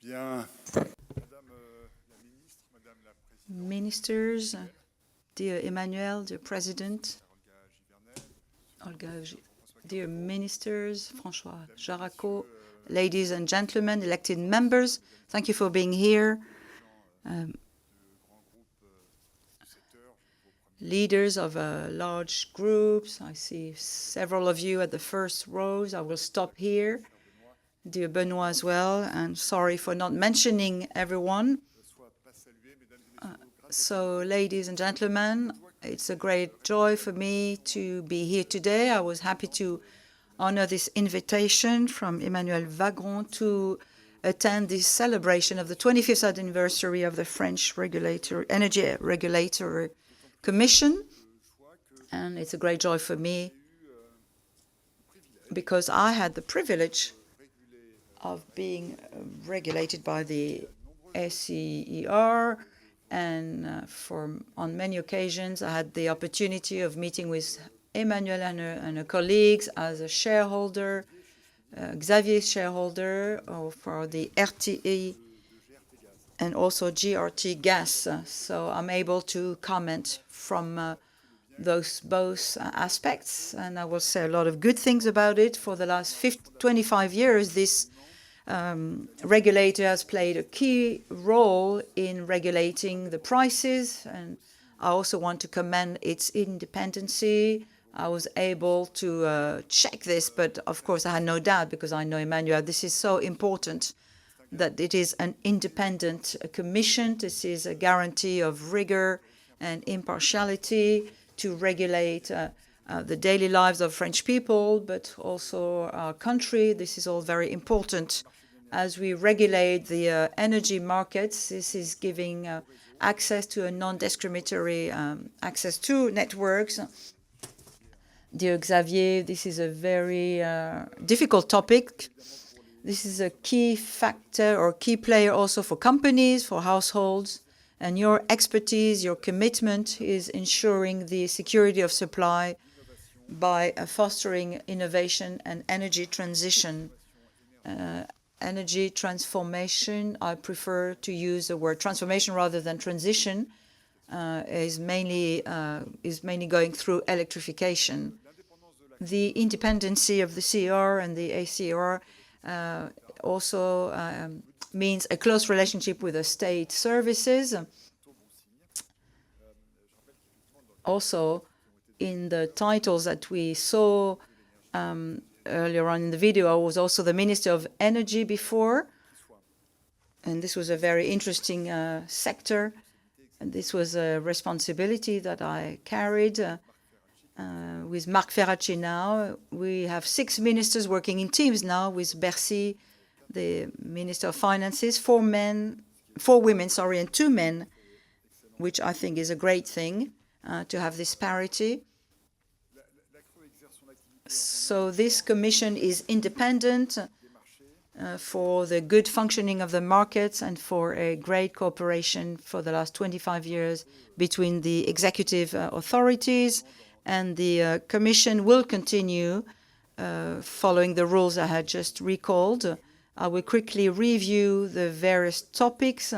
Bien. Ministers, dear Emmanuel, dear President, dear ministers, François Jaraco, ladies and gentlemen, elected members, thank you for being here. Leaders of large groups, I see several of you at the first rows. I will stop here. Dear Benoit as well, and sorry for not mentioning everyone. So, ladies and gentlemen, it's a great joy for me to be here today. I was happy to honor this invitation from Emmanuel Vagron to attend this celebration of the 25th anniversary of the French Energy Regulatory Commission. And it's a great joy for me because I had the privilege of being regulated by the SER, and on many occasions I had the opportunity of meeting with Emmanuel and her colleagues as a shareholder, Xavier's shareholder, or for the RTE and also GRT gas. So I'm able to comment from those both aspects, and I will say a lot of good things about it. For the last 25 years, this regulator has played a key role in regulating the prices, and I also want to commend its independency. I was able to check this, but of course I had no doubt because I know Emmanuel. This is so important that it is an independent commission. This is a guarantee of rigor and impartiality to regulate the daily lives of French people, but also our country. This is all very important. As we regulate the energy markets, this is giving access to a non-discriminatory access to networks. Dear Xavier, this is a very difficult topic. This is a key factor or key player also for companies, for households, and your expertise, your commitment is ensuring the security of supply by fostering innovation and energy transition. Energy transformation, I prefer to use the word transformation rather than transition, is mainly going through electrification. The independency of the CR and the ACR also means a close relationship with the state services. Also, in the titles that we saw earlier on in the video, I was also the Minister of Energy before, and this was a very interesting sector. And this was a responsibility that I carried with Marc Ferracci now. We have 6 ministers working in teams now with Bercy, the Minister of Finances, 4 women, and 2 men, which I think is a great thing to have this parity. So this commission is independent for the good functioning of the markets and for a great cooperation for the last 25 years between the executive authorities, and the commission will continue following the rules I had just recalled. I will quickly review the various topics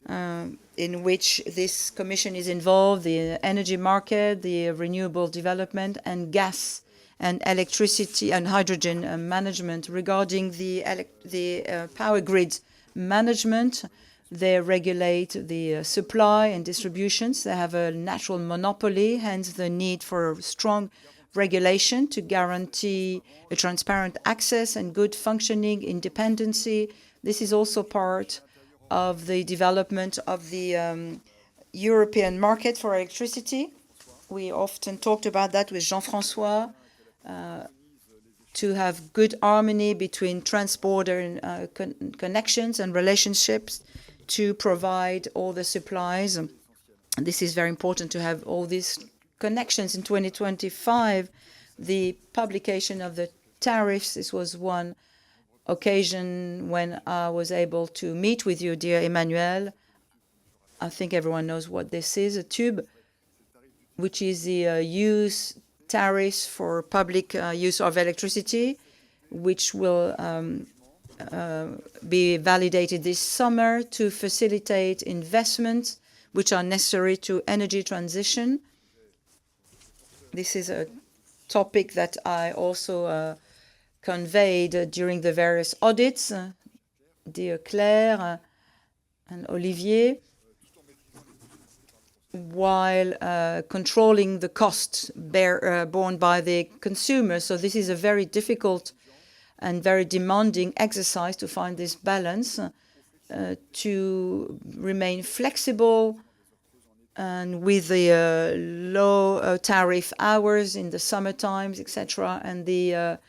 in which this commission is involved: the energy market, the renewable development, and gas and electricity and hydrogen management. Regarding the power grid management, they regulate the supply and distributions. They have a natural monopoly, hence the need for strong regulation to guarantee a transparent access and good functioning, independency. This is also part of the development of the European market for electricity. We often talked about that with Jean-François, to have good harmony between transporter and connections and relationships to provide all the supplies. And this is very important to have all these connections. In 2025, the publication of the tariffs, this was one occasion when I was able to meet with you, dear Emmanuel. I think everyone knows what this is, a tube, which is the use tariffs for public use of electricity, which will be validated this summer to facilitate investments which are necessary to energy transition. This is a topic that I also conveyed during the various audits, dear Claire and Olivier, while controlling the costs borne by the consumer. So this is a very difficult and very demanding exercise to find this balance, to remain flexible and with the low tariff hours in the summer times, etc., and the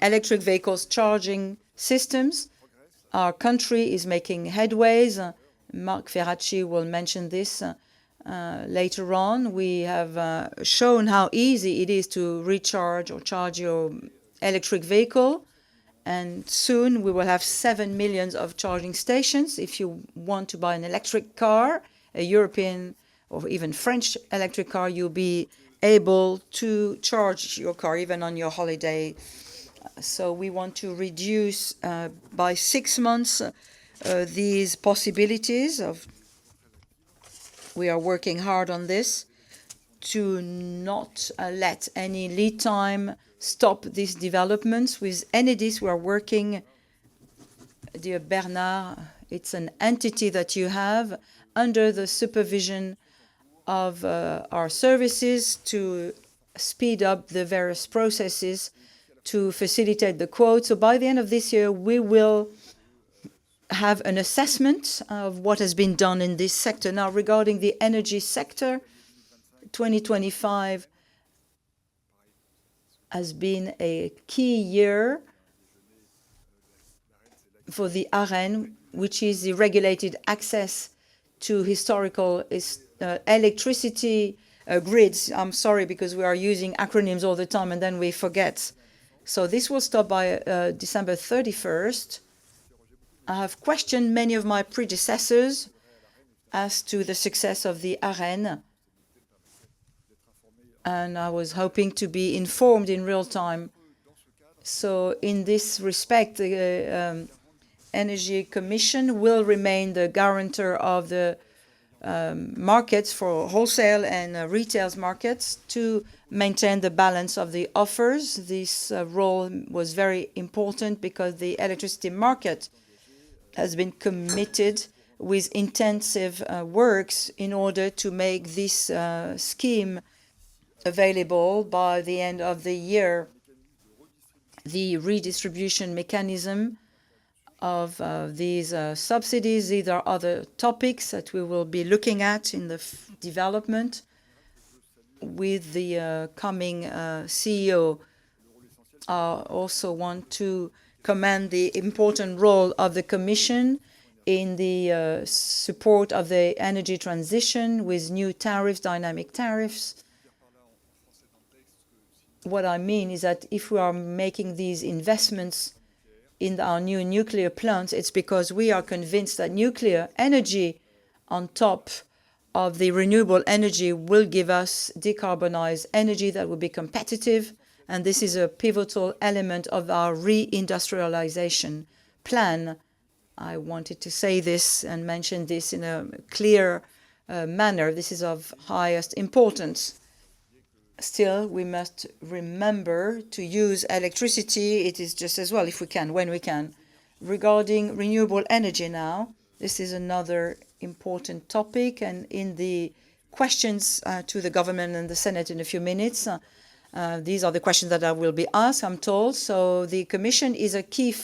electric vehicles charging systems. Our country is making headways. Marc Ferracci will mention this later on. We have shown how easy it is to recharge or charge your electric vehicle. And soon we will have 7 million of charging stations. If you want to buy an electric car, a European or even French electric car, you'll be able to charge your car even on your holiday. So we want to reduce by 6 months these possibilities of. We are working hard on this to not let any lead time stop these developments. With Enedis, we are working, dear Bernard, it's an entity that you have under the supervision of our services to speed up the various processes to facilitate the quote. So by the end of this year, we will have an assessment of what has been done in this sector. Now, regarding the energy sector, 2025 has been a key year for the AREN, which is the regulated access to historical electricity grids. I'm sorry, because we are using acronyms all the time and then we forget. So this will stop by December 31st. I have questioned many of my predecessors as to the success of the AREN, and I was hoping to be informed in real time. So in this respect, the Energy Commission will remain the guarantor of the markets for wholesale and retail markets to maintain the balance of the offers. This role was very important because the electricity market has been committed with intensive works in order to make this scheme available by the end of the year. The redistribution mechanism of these subsidies, these are other topics that we will be looking at in the development with the coming CEO. I also want to commend the important role of the Commission in the support of the energy transition with new tariffs, dynamic tariffs. What I mean is that if we are making these investments in our new nuclear plants, it's because we are convinced that nuclear energy on top of the renewable energy will give us decarbonized energy that will be competitive. And this is a pivotal element of our reindustrialization plan. I wanted to say this and mention this in a clear manner. This is of highest importance. Still, we must remember to use electricity. It is just as well if we can, when we can. Regarding renewable energy now, this is another important topic. And in the questions to the government and the Senate in a few minutes, these are the questions that I will be asked, I'm told. So the Commission is a key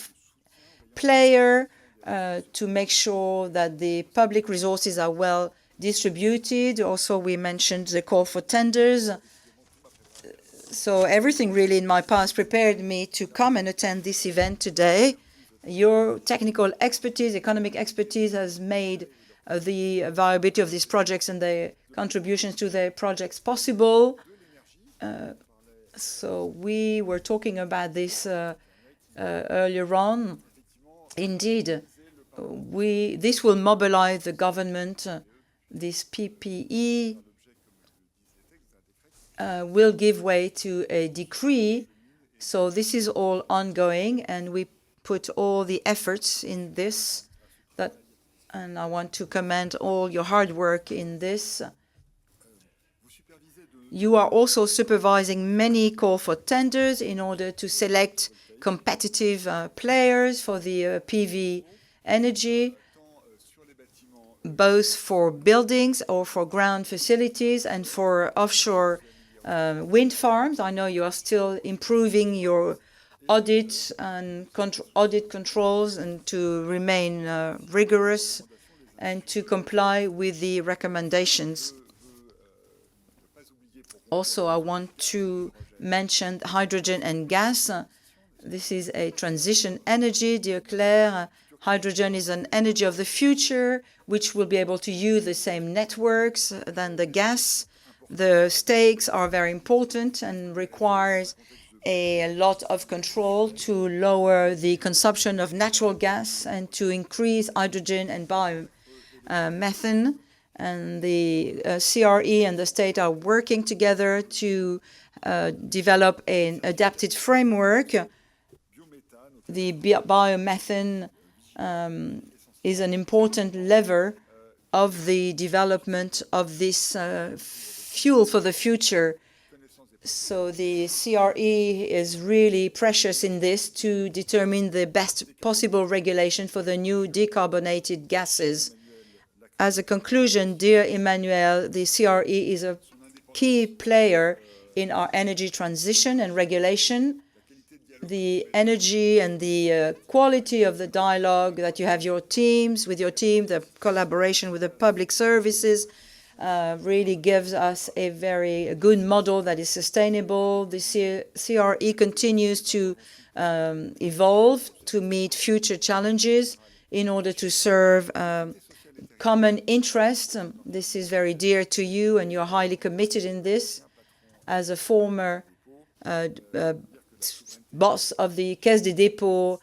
player to make sure that the public resources are well distributed. Also, we mentioned the call for tenders. So everything really in my past prepared me to come and attend this event today. Your technical expertise, economic expertise has made the viability of these projects and the contributions to the projects possible. So we were talking about this earlier on. Indeed, this will mobilize the government. This PPE will give way to a decree So this is all ongoing, and we put all the efforts in this. And I want to commend all your hard work in this. You are also supervising many call for tenders in order to select competitive players for the PV energy, both for buildings or for ground facilities and for offshore wind farms. I know you are still improving your audit and audit controls and to remain rigorous and to comply with the recommendations. Also, I want to mention hydrogen and gas. This is a transition energy, dear Claire. Hydrogen is an energy of the future, which will be able to use the same networks than the gas. The stakes are very important and requires a lot of control to lower the consumption of natural gas and to increase hydrogen and biomethane. And the CRE and the state are working together to develop an adapted framework. The biomethane is an important lever of the development of this fuel for the future. So the CRE is really precious in this to determine the best possible regulation for the new decarbonated gases. As a conclusion, dear Emmanuel, the CRE is a key player in our energy transition and regulation. The energy and the quality of the dialogue that you have with your team, the collaboration with the public services really gives us a very good model that is sustainable. The CRE continues to evolve to meet future challenges in order to serve common interest. This is very dear to you, and you're highly committed in this. As a former boss of the Caisse des Dépôts,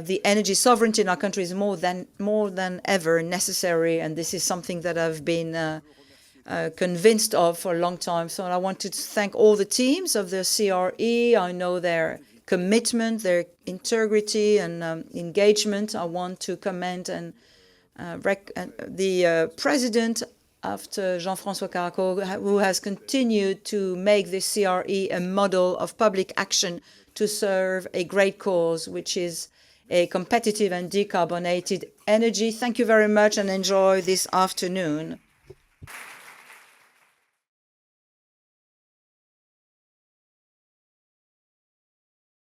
the energy sovereignty in our country is more than ever necessary, and this is something that I've been convinced of for a long time. So I want to thank all the teams of the CRE. I know their commitment, their integrity and engagement. I want to commend and the president, after Jean-François Caraco, who has continued to make the CRE a model of public action to serve a great cause, which is a competitive and decarbonated energy. Thank you very much and enjoy this afternoon.